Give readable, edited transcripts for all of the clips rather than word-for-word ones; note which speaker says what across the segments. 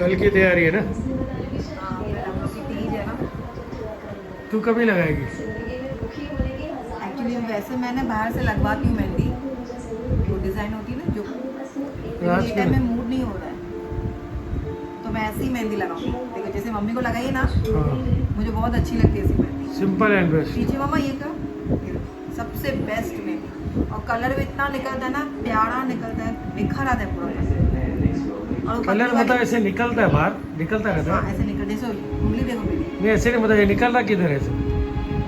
Speaker 1: कल की तैयारी है ना?
Speaker 2: हाँ, फिर हम लोग की तीज है ना।
Speaker 1: तू कभी लगाएगी?
Speaker 2: एक्चुअली वैसे मैंने बाहर से लगवाती हूँ मेहंदी, वो डिज़ाइन होती है ना जो, लेकिन
Speaker 1: आज
Speaker 2: ये
Speaker 1: क्यों?
Speaker 2: टाइम में मूड नहीं हो रहा है, तो मैं ऐसे ही मेहंदी लगाऊंगी। देखो जैसे मम्मी को लगाई है ना,
Speaker 1: हाँ,
Speaker 2: मुझे बहुत अच्छी लगती है ऐसी मेहंदी।
Speaker 1: Simple and best.
Speaker 2: पीछे मामा ये का सबसे बेस्ट मेहंदी, और कलर भी इतना निकलता है ना, प्यारा निकलता है, निखर आता है पूरा। और वो
Speaker 1: कलर
Speaker 2: पतली
Speaker 1: मतलब
Speaker 2: वाली,
Speaker 1: ऐसे निकलता है बाहर, निकलता रहता
Speaker 2: हाँ
Speaker 1: है।
Speaker 2: ऐसे निकल, जैसे उंगली देखो मेरी,
Speaker 1: नहीं ऐसे नहीं, मतलब ये निकल रहा किधर है ऐसे?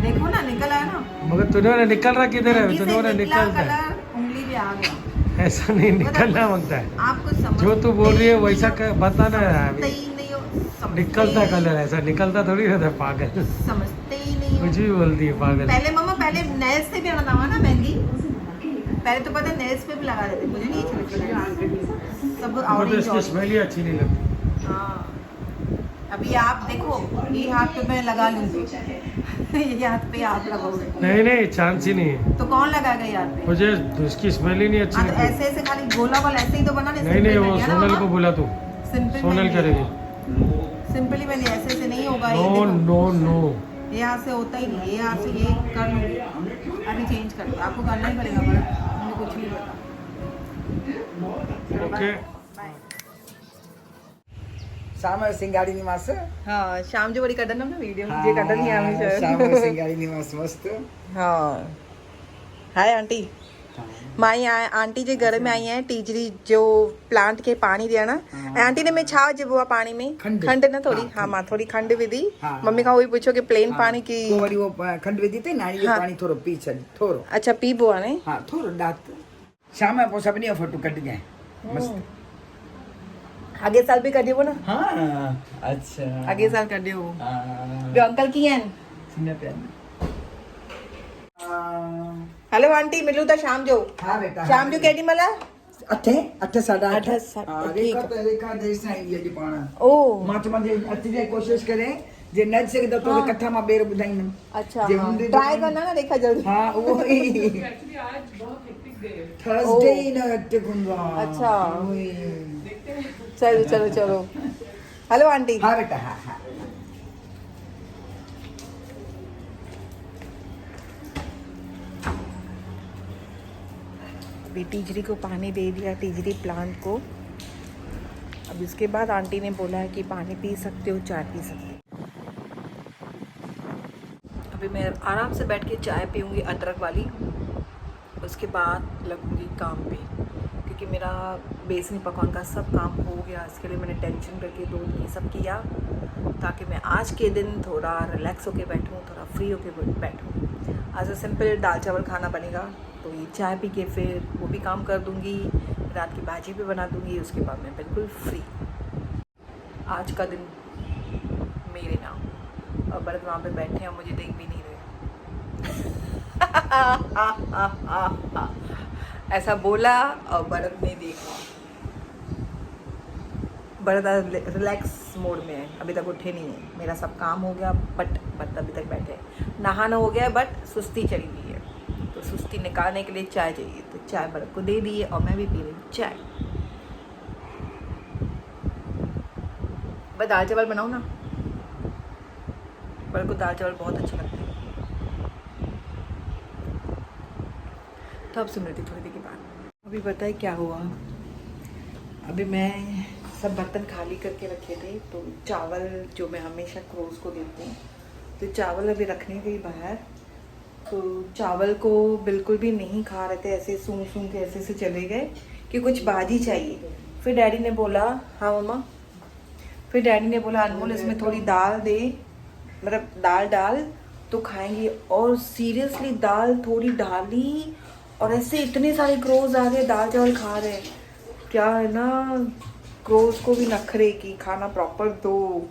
Speaker 2: देखो ना निकल आया ना,
Speaker 1: मगर तूने निकल रहा किधर है?
Speaker 2: मेहंदी से
Speaker 1: तूने
Speaker 2: निकला
Speaker 1: निकलता है,
Speaker 2: कलर उंगली पे आ गया।
Speaker 1: ऐसा नहीं निकलना मांगता है।
Speaker 2: आपको समझ
Speaker 1: जो तू बोल रही है वैसा बताना है अभी।
Speaker 2: समझते ही नहीं हो,
Speaker 1: निकलता है कलर, ऐसा निकलता थोड़ी रहता है पागल।
Speaker 2: समझते ही नहीं हो।
Speaker 1: कुछ भी बोलती है पागल।
Speaker 2: पहले मामा पहले नेल्स से भी लगाना ना मेहंदी, पहले तो पता है नेल्स पे भी लगा देते, मुझे नहीं अच्छी लगती सब
Speaker 1: मतलब
Speaker 2: ऑरेंज
Speaker 1: इसकी स्मेल ही अच्छी नहीं लगती।
Speaker 2: हाँ, अभी आप देखो ये हाथ पे मैं लगा लूंगी ये हाथ पे आप लगाओगे
Speaker 1: नहीं नहीं, चांस ही नहीं है।
Speaker 2: तो कौन लगाएगा ये हाथ पे?
Speaker 1: मुझे उसकी स्मेल ही नहीं अच्छी
Speaker 2: हाँ तो
Speaker 1: लगती।
Speaker 2: ऐसे ऐसे खाली गोला वाला ऐसे ही तो बना
Speaker 1: नहीं नहीं, वो सोनल को बोला तू,
Speaker 2: सिंपल
Speaker 1: सोनल करेगी।
Speaker 2: सिंपली मैंने ऐसे ऐसे नहीं होगा ये
Speaker 1: नो
Speaker 2: देखो,
Speaker 1: नो नो।
Speaker 2: ये हाथ से होता ही नहीं, ये हाथ से ये कर लूंगी। अभी चेंज कर दो, आपको करना ही पड़ेगा, पर मुझे कुछ नहीं पता।
Speaker 1: ओके।
Speaker 3: श्याम सिंगाड़ी निवास
Speaker 2: हाँ शाम जो बड़ी कटन ना वीडियो जे कटन ही आमी सर
Speaker 3: श्याम सिंगाड़ी निवास मस्त।
Speaker 2: हाँ हाय आंटी, माई आंटी जे घर में आई है टीजरी जो प्लांट के पानी दिया ना, आंटी ने मैं छा जब हुआ पानी में खंड ना थोड़ी, हाँ माँ थोड़ी खंड विधि। मम्मी का वही पूछो कि प्लेन पानी की
Speaker 3: को वरी वो खंड विधि ते ना ये पानी थोरो पी छॾ थोरो।
Speaker 2: अच्छा पी बुआ ने
Speaker 3: हां थोरो दात शाम पो सभनी जो फोटो कट जाए मस्त।
Speaker 2: अगे साल भी कर दियो ना,
Speaker 3: हां अच्छा
Speaker 2: अगे साल कर दियो।
Speaker 3: हां
Speaker 2: जो अंकल की हैं
Speaker 3: सुने पे
Speaker 2: हेलो आंटी मिलू था शाम जो,
Speaker 3: हां बेटा
Speaker 2: शाम जो केडी मला
Speaker 3: अठे अठ साढा अठ
Speaker 2: अठ सा-
Speaker 3: हां
Speaker 2: ठीक
Speaker 3: रेखा रेखा देश ना ये जी पाण
Speaker 2: ओ
Speaker 3: मां तो मुझे अति जे कोशिश करे जे न सके तो तोरे कथा मां बेर बुधाईंदम।
Speaker 2: अच्छा
Speaker 3: जे
Speaker 2: हाँ
Speaker 3: हूंदी
Speaker 2: ट्राई करना ना देखा जल्दी।
Speaker 3: हाँ वो ही थर्सडे ही ना हट्टे खुंदा।
Speaker 2: अच्छा। चलो चलो चलो हेलो आंटी।
Speaker 3: हाँ बेटा हाँ हाँ
Speaker 2: अभी टीजरी को पानी दे दिया, टीजरी प्लांट को। अब इसके बाद आंटी ने बोला है कि पानी पी सकते हो, चाय पी सकते हो। अभी मैं आराम से बैठ के चाय पीऊँगी अदरक वाली, उसके बाद लगूंगी काम पे, क्योंकि मेरा बेसनी पकवान का सब काम हो गया। इसके लिए मैंने टेंशन करके 2 दिन ये सब किया, ताकि मैं आज के दिन थोड़ा रिलैक्स होके बैठूँ, थोड़ा फ्री होके बैठूँ। आज तो सिंपल दाल चावल खाना बनेगा, तो ये चाय पी के फिर वो भी काम कर दूँगी, रात की भाजी भी बना दूँगी, उसके बाद मैं बिल्कुल फ्री। आज का दिन मेरे नाम। और भरत वहाँ पे बैठे हैं, मुझे देख भी नहीं रहे ऐसा बोला और भरत ने देखा। भरत रिलैक्स मोड में है, अभी तक उठे नहीं है। मेरा सब काम हो गया, बट भरत अभी तक बैठे हैं। नहाना हो गया बट सुस्ती चढ़ी हुई है, तो सुस्ती निकालने के लिए चाय चाहिए, तो चाय भरत को दे दी है और मैं भी पी रही हूँ चाय। बस दाल चावल बनाओ ना, भरत को दाल चावल बहुत अच्छे लगते हैं। तो अब सुन रही थी थोड़ी देर के बाद। अभी बताए क्या हुआ, अभी मैं सब बर्तन खाली करके रखे थे, तो चावल जो मैं हमेशा क्रोज को देती हूँ, तो चावल अभी रखने गई बाहर, तो चावल को बिल्कुल भी नहीं खा रहे थे, ऐसे सूंघ सूंघ के ऐसे से चले गए कि कुछ भाजी चाहिए। फिर डैडी ने बोला, हाँ मम्मा, फिर डैडी ने बोला अनमोल इसमें थोड़ी दाल दे, मतलब दाल डाल तो खाएंगे। और सीरियसली दाल थोड़ी डाली और ऐसे इतने सारे क्रोज आ गए, दाल चावल खा रहे हैं। क्या है ना, क्रोज को भी नखरे की खाना प्रॉपर दो,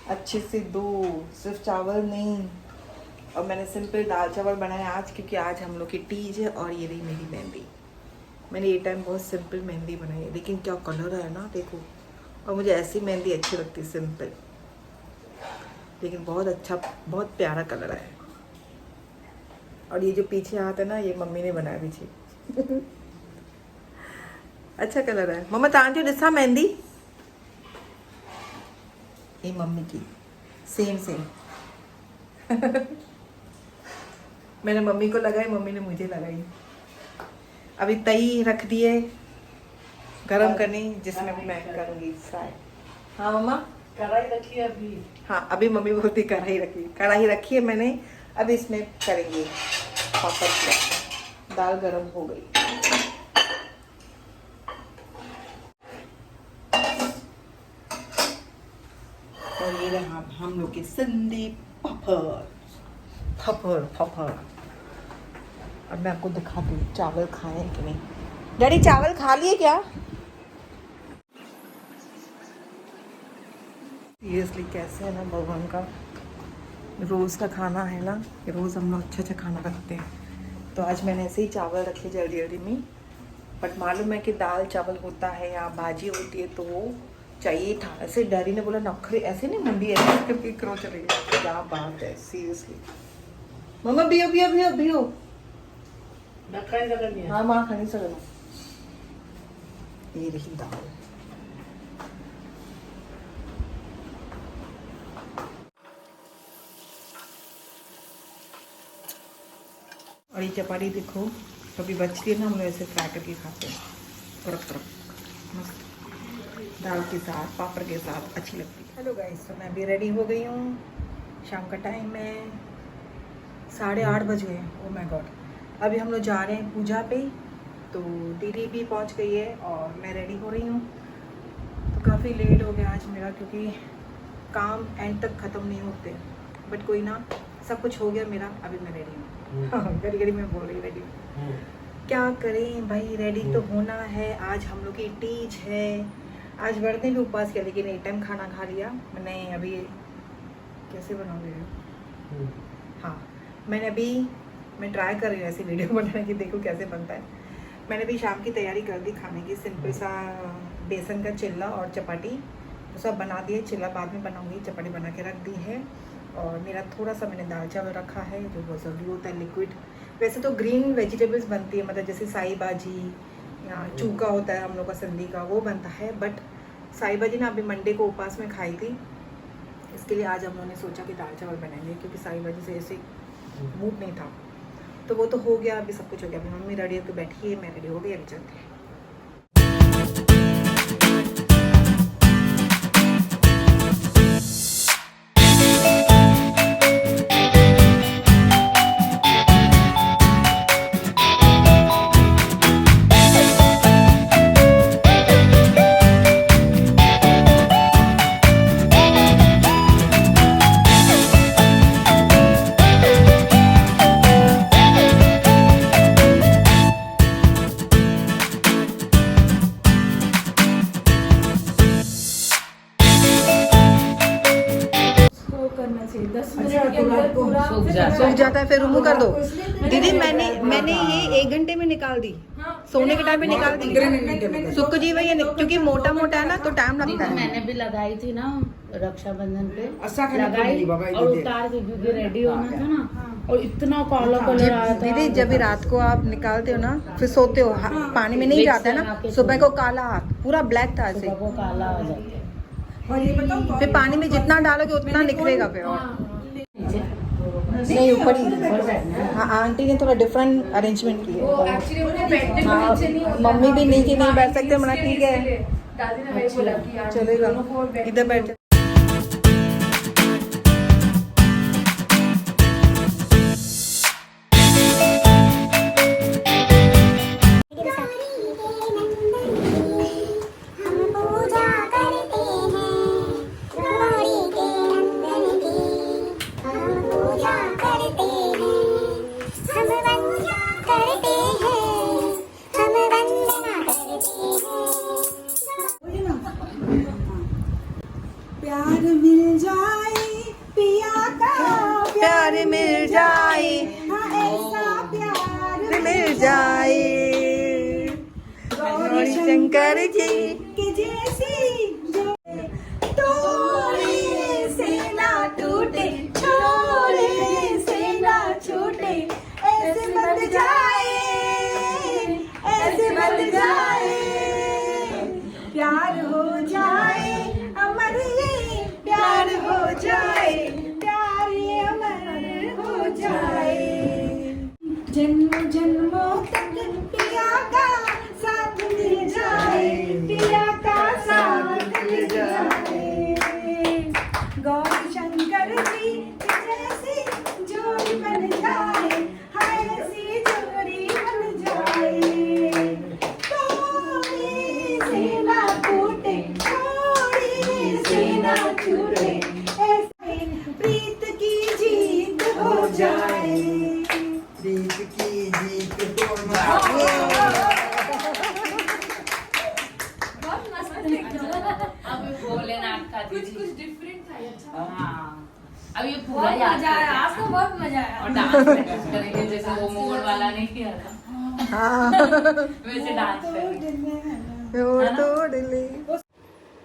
Speaker 2: अच्छे से दो, सिर्फ चावल नहीं। और मैंने सिंपल दाल चावल बनाया आज, क्योंकि आज हम लोग की तीज है। और ये रही मेरी मेहंदी, मैंने ये टाइम बहुत सिंपल मेहंदी बनाई है, लेकिन क्या कलर है ना देखो। और मुझे ऐसी मेहंदी अच्छी लगती है, सिंपल, लेकिन बहुत अच्छा, बहुत प्यारा कलर है। और ये जो पीछे हाथ है ना, ये मम्मी ने बनाया पीछे अच्छा कलर है। मम्मा तव्हां जो ॾिसां मेहंदी, ये मम्मी की सेम सेम। मैंने मम्मी को लगाई, मम्मी ने मुझे लगाई। अभी तई रख दिए गरम करनी, जिसमें मैं करूँगी फ्राई। हाँ मम्मा
Speaker 1: कढ़ाई रखी है अभी।
Speaker 2: हाँ अभी मम्मी बोलती कढ़ाई रखी है मैंने, अभी इसमें करेंगे पापड़ फ्राई। दाल गरम हो गई। और ये रहा हम लोग के संदीप पापड़। अब मैं आपको दिखाती हूँ चावल खाए कि नहीं। डैडी चावल खा लिए क्या? सीरियसली कैसे है ना भगवान का रोज़ का खाना है ना, कि रोज़ हम लोग अच्छा खाना रखते हैं। तो आज मैंने ऐसे ही चावल रखे जल्दी जल्दी में, बट मालूम है कि दाल चावल होता है या भाजी होती है तो वो चाहिए था। ऐसे डैडी ने बोला नखरे ऐसे नहीं, मुंडी ऐसे करके करो चले गए। क्या बात है सीरियसली। मम्मा बियो हाँ माँ खानी सकना। ये रही दाल। और ये चपाती देखो, कभी बचती है ना, हम लोग ऐसे फ्राई करके खाते हैं। कड़क मस्त दाल के साथ पापड़ के साथ अच्छी लगती है। हेलो गाइस, तो मैं अभी रेडी हो गई हूँ। शाम का टाइम है, 8:30 बज गए। Oh my God. अभी हम लोग जा रहे हैं पूजा पे, तो दीदी भी पहुँच गई है और मैं रेडी हो रही हूँ। तो काफ़ी लेट हो गया आज मेरा, क्योंकि काम एंड तक ख़त्म नहीं होते, बट कोई ना, सब कुछ हो गया मेरा। अभी मैं रेडी हूँ। घड़ी में बोल रही रेडी क्या करें भाई, रेडी तो होना है। आज हम लोग की तीज है। आज बर्थडे भी उपवास किया, लेकिन एक टाइम खाना खा लिया मैंने। अभी कैसे बनाओगे? हाँ मैं ट्राई कर रही हूँ ऐसी वीडियो बनाने की, देखो कैसे बनता है। मैंने भी शाम की तैयारी कर दी खाने की। सिंपल सा बेसन का चिल्ला और चपाती तो सब बना दिए। चिल्ला बाद में बनाऊंगी, चपाती बना के रख दी है। और मेरा थोड़ा सा मैंने दाल चावल रखा है, जो बहुत ज़रूरी होता है लिक्विड। वैसे तो ग्रीन वेजिटेबल्स बनती है, मतलब जैसे साई भाजी या चूका होता है हम लोग का सिंधी का, वो बनता है। बट साई भाजी ना अभी मंडे को उपवास में खाई थी, इसके लिए आज हम लोगों ने सोचा कि दाल चावल बनाएंगे, क्योंकि साई भाजी से ऐसे मूड नहीं था। तो वो तो हो गया, अभी सब कुछ हो गया। अभी मम्मी रेडी होकर बैठी है, मैं रेडी हो गई, अभी चलते हैं। सूख जाता है फिर रिमूव कर दो। दीदी मैंने ये 1 घंटे में निकाल दी, सोने के टाइम में निकाल दी। सूख जी वही, क्योंकि मोटा मोटा है ना तो टाइम लगता है।
Speaker 4: मैंने भी लगाई थी ना रक्षाबंधन पे,
Speaker 3: लगाई
Speaker 4: और उतार के, क्योंकि रेडी होना था ना, और इतना काला कलर आया था।
Speaker 2: दीदी जब भी रात को आप निकालते हो ना, फिर सोते हो, पानी में नहीं जाता है ना, सुबह को काला पूरा ब्लैक था ऐसे,
Speaker 4: वो काला हो जाता है।
Speaker 2: फिर पानी में जितना डालोगे उतना निकलेगा फिर। नहीं ऊपर ही। हाँ आंटी ने थोड़ा डिफरेंट अरेंजमेंट की है। हाँ मम्मी भी नीचे नहीं बैठ सकते, मना ठीक है चलेगा, इधर बैठ।
Speaker 5: प्यार मिल जाए पिया का,
Speaker 2: प्यार मिल जाए,
Speaker 5: हाँ ऐसा प्यार
Speaker 2: मिल जाए गौरी शंकर जी
Speaker 5: के जैसी जो तोड़े से ना टूटे, छोड़े से ना छूटे, ऐसे बन जाए, ऐसे बन जाए, प्यार हो जाए अमर ये प्यार जन्मों तक पिया का साथ मिल जाए, पिया का साथ मिल जाए। गौरी शंकर जी जैसी जोड़ी बन जाए, हाय ऐसी जोड़ी बन जाए। थोड़ी सी ना टूटे, थोड़ी सी ना छूटे, ऐसे प्रीत की जीत हो जाए।
Speaker 3: प्रीत की जीत हो जाए।
Speaker 4: अब भोलेनाथ का कुछ डिफरेंट था। हाँ, अब ये पूरा याद आया, आज तो बहुत मजा आया। और डांस प्रैक्टिस करेंगे जैसे वो मोर वाला नहीं किया था, वैसे डांस करेंगे।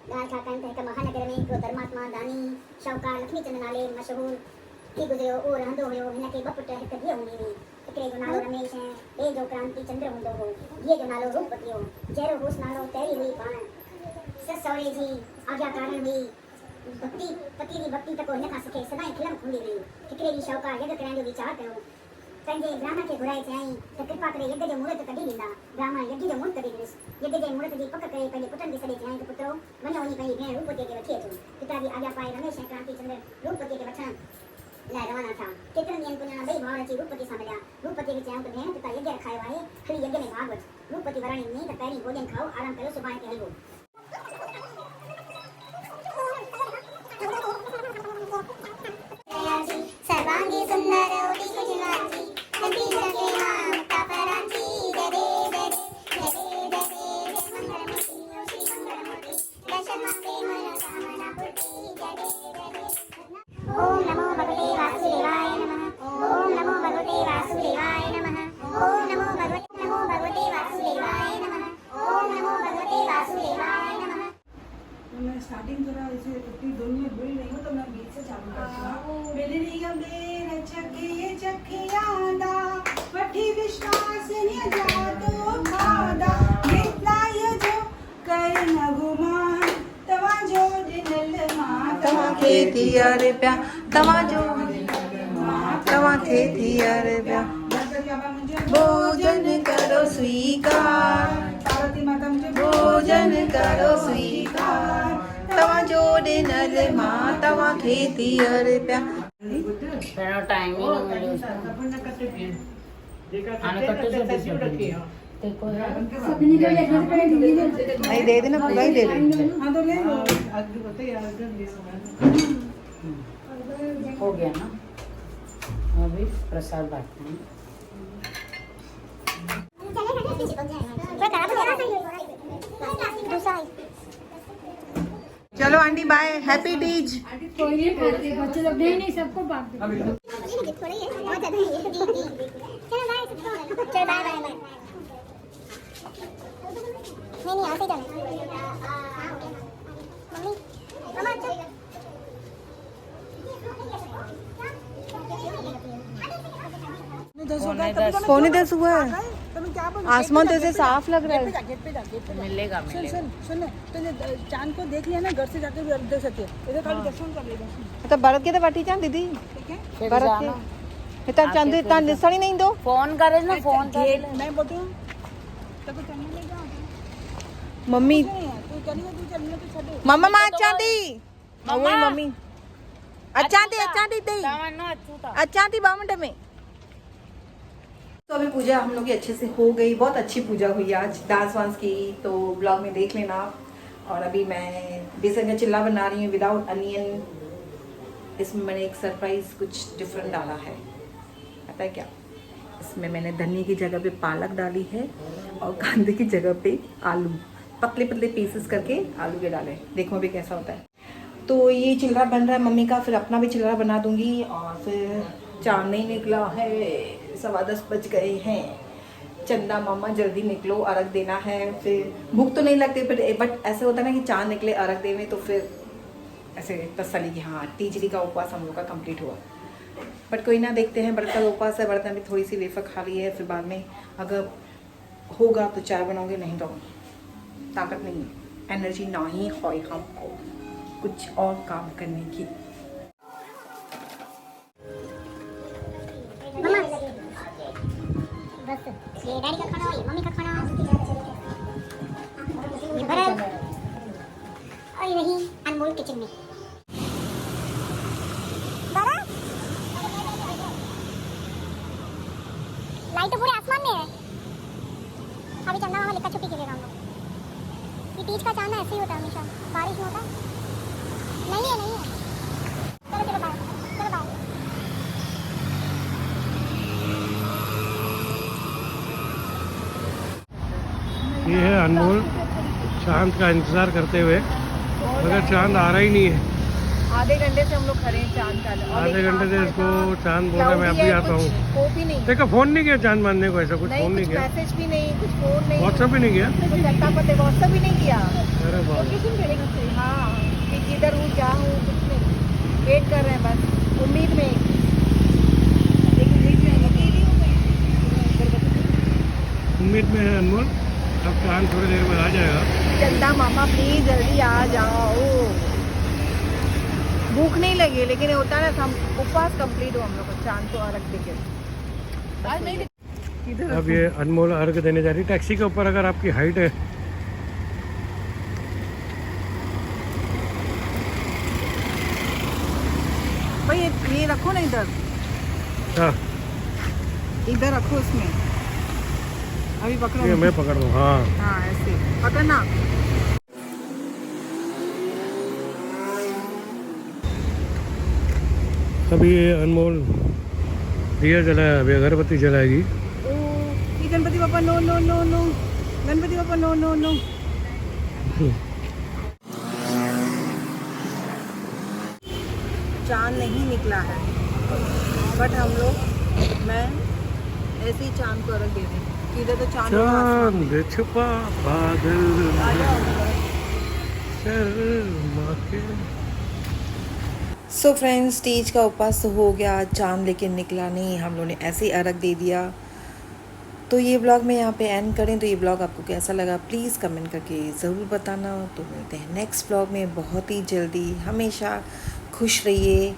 Speaker 6: दाल खा कंठ महानगर में को धर्मात्मा दानी शाहूकार लक्ष्मी चंद नाले मशहूर थी गुजरियो और रहंदो हुयो हिन के ॿ पुट हिकु धीअ हूंदी हुई। हिकिड़े जो नालो रमेश ऐं ॿिए जो क्रांति चंद्र हूंदो हो। धीअ जो नालो रूपवती हो। जहिड़ो होस नालो तहिड़ी हुई पाण। ससु सहुरे जी आज्ञाकारण हुई। भक्ति पति जी भक्ति तको हिन खां सिखे सदाईं खिलम खुंदी हुई। हिकिड़े ॾींहुं शाहूकार यज्ञ कराइण जो वीचार कयो। पंहिंजे ब्राह्मण खे घुराए चयाईं त कृपा करे यज्ञ जो मुहूर्त कढी ॾींदा। ब्राह्मण यज्ञ जो मुहूर्त कढी ॾिनुसि। यज्ञ जे मुहूर्त जी पक करे पंहिंजे पुटनि खे सॾे चयाईं त पुत्रो वञो वञी पंहिंजी भेण रूपवतीअ खे वठी अचो। पिता जी आज्ञा पाए रमेश ऐं क्रांति चंद्र रूपवतीअ खे वठण लाइ रवाना थिया। केतिरनि ॾींहंनि पुञाणा ॿई भाउर अची रूपवती सां मिलिया। रूपवतीअ खे चयाऊं त भेण पिता यज्ञ रखायो आहे, खणी यज्ञ में भाॻ वठि। रूपवती वराणी ॾिनी त पहिरीं भोॼन खाओ, आराम कयो, सुभाणे ते हलबो। सर्वांगी सुंदर ओडी गुजराती नबी सके नाम का परांची जरे जरे जरे जरे मंगलमूर्ति ओशी मंगलमूर्ति दर्शन मांगे मनोकामना पूर्ति जरे जरे। ओम नमो भगवते वासुदेवाय नमः। ओम नमो भगवते वासुदेवाय नमः। ओम नमो भगवते वासुदेवाय नमः। ओम नमो भगवते वासुदेवाय नमः।
Speaker 5: मैं स्टार्टिंग थोड़ा ऐसे इतनी दोनों में भूल रही हूँ तो मैं बीच से चालू करती हूँ। बेलरिया बेर चके चखियादा वठी विश्वास ने जादो खादा मिटाय जो कर न गुमान तवा जो दिल मां
Speaker 2: तवा खे थी अरे प्या तवा जो तवा खे थी अरे प्या भोजन करो स्वीकार
Speaker 5: पार्वती माता मुझे
Speaker 2: भोजन करो स्वीकार तवा जो नर मां तवा खे थी अरे प्या
Speaker 4: तेरा टाइम ही नहीं मिला। आने कट्टे से पैसे रखे हैं। देखो
Speaker 2: नहीं दे देना पूरा ही दे दे।
Speaker 5: हाँ तो ले लो।
Speaker 4: हो गया ना, अभी प्रसाद बांटते हैं।
Speaker 2: चलो आंटी बाय, हैप्पी तीज।
Speaker 7: कोई नहीं खाते बच्चे लोग नहीं सबको बांट दो।
Speaker 6: नहीं ऐसे जाना मम्मी
Speaker 2: पौने 10 हुआ है। आसमान तो ऐसे साफ लग रहा है।
Speaker 5: गेट पे जा
Speaker 4: मिलेगा मिलेगा।
Speaker 5: सुन तो चांद को देख लिया ना, घर से जाके भी देख सकते इधर खाली दर्शन कर ले दर्शन।
Speaker 2: तो भरत के तो बाटी चांद दीदी
Speaker 5: ठीक है
Speaker 4: फिर
Speaker 2: भरत
Speaker 4: जाना।
Speaker 2: के इतना चांद इतना दिसणी नहीं दो।
Speaker 4: फोन करे ना, फोन करे
Speaker 5: गेट मैं बोलती हूँ तो चलने नहीं जा
Speaker 2: मम्मी
Speaker 5: तू चलिए तू चलने तो छोड़ो।
Speaker 2: मम्मा मां अचां थी मम्मी अचां थी दी अचां थी 2 मिनट में। तो अभी पूजा हम लोग की अच्छे से हो गई, बहुत अच्छी पूजा हुई आज, डांस वांस की, तो ब्लॉग में देख लेना। और अभी मैं बेसन का चिल्ला बना रही हूँ विदाउट अनियन। इसमें मैंने एक सरप्राइज कुछ डिफरेंट डाला है, पता है क्या? इसमें मैंने धनिया की जगह पे पालक डाली है और कांदे की जगह पे आलू पतले पतले पीसेस करके आलू के डाले। देखो अभी कैसा होता है। तो ये चिल्ला बन रहा है मम्मी का, फिर अपना भी चिल्ला बना दूंगी। और फिर चांद नहीं निकला है, 10:15 बज गए हैं। चंदा मामा जल्दी निकलो, अर्घ देना है। फिर भूख तो नहीं लगती, फिर बट ऐसे होता है ना कि चांद निकले अर्घ देने, तो फिर ऐसे तसल्ली कि हाँ तीजरी का उपवास हम लोग का कंप्लीट हुआ। बट कोई ना, देखते हैं। व्रत का उपवास है, व्रत में भी थोड़ी सी वेफर खा ली है। फिर बाद में अगर होगा तो चाय बनाओगे, नहीं तो ताकत नहीं है, एनर्जी ना ही हो हमको कुछ और काम करने की।
Speaker 6: मम्मा बस ये डैडी का खाना, ये मम्मी का खाना, ये बर्फ और ये रही अनमोल किचन में बर्फ। लाइट तो पूरे आसमान में है। अभी चंदा मामा लिखा छुट्टी खेलेगा हम लोग। ये तीज का चांद ऐसे ही होता है हमेशा, बारिश में होता नहीं है, नहीं है। चलो चलो बाय, चलो बाय।
Speaker 1: ये है अनमोल चांद का इंतजार करते हुए, मगर चांद आ रहा ही नहीं है।
Speaker 2: आधे घंटे से हम लोग खड़े हैं चांद का। और
Speaker 1: आधे
Speaker 2: एक
Speaker 1: घंटे से
Speaker 2: आसमान
Speaker 1: इसको
Speaker 2: का
Speaker 1: चांद बोल रहा है, मैं अभी आता हूँ।
Speaker 2: वो भी नहीं,
Speaker 1: देखो फोन नहीं किया चांद मारने को, ऐसा कुछ फोन नहीं
Speaker 2: कुछ
Speaker 1: किया,
Speaker 2: मैसेज भी नहीं, कुछ फोन नहीं,
Speaker 1: व्हाट्सएप भी नहीं किया।
Speaker 2: कुछ अट्टा पते व्हाट्सएप भी नहीं किया।
Speaker 1: अरे बाप,
Speaker 2: लोकेशन भेजेगा सही। हाँ कि किधर हूँ क्या हूँ कुछ नहीं, वेट कर रहे हैं बस, उम्मीद में।
Speaker 1: उम्मीद में है अनमोल, अब चांद थोड़ी देर में आ जाएगा।
Speaker 2: चंदा मामा प्लीज जल्दी आ जाओ। भूख नहीं लगी, लेकिन ये होता है ना, हम उपवास कंप्लीट हो हम लोग को चांद को अर्घ देके। आज नहीं
Speaker 1: अब ये अनमोल अर्घ देने जा रही। टैक्सी के ऊपर अगर आपकी हाइट है
Speaker 2: भाई, ये रखो ना इधर,
Speaker 1: हाँ,
Speaker 2: इधर रखो इसमें। अभी पकड़ो।
Speaker 1: ये मैं पकड़ लूँ। हाँ
Speaker 2: हाँ ऐसे पकड़ना।
Speaker 1: अभी ये अनमोल दिया जलाया, अभी अगरबत्ती जलाएगी।
Speaker 2: ओ ये गणपति पापा no no no no, Ganpati पापा नो नो नो। चांद नहीं निकला है, बट हम लोग, मैं ऐसे ही चांद को अर्घ दे रही हूँ। इधर तो चांद होगा आसमान में।
Speaker 1: चांद छुपा बादल शर्मा के।
Speaker 2: सो फ्रेंड्स, तीज का उपवास तो हो गया, चांद लेकिन निकला नहीं, हम लोगों ने ऐसे ही अर्घ दे दिया। तो ये ब्लॉग मैं यहाँ पे एंड करें, तो ये ब्लॉग आपको कैसा लगा प्लीज़ कमेंट करके ज़रूर बताना। तो मिलते हैं नेक्स्ट ब्लॉग में बहुत ही जल्दी। हमेशा खुश रहिए,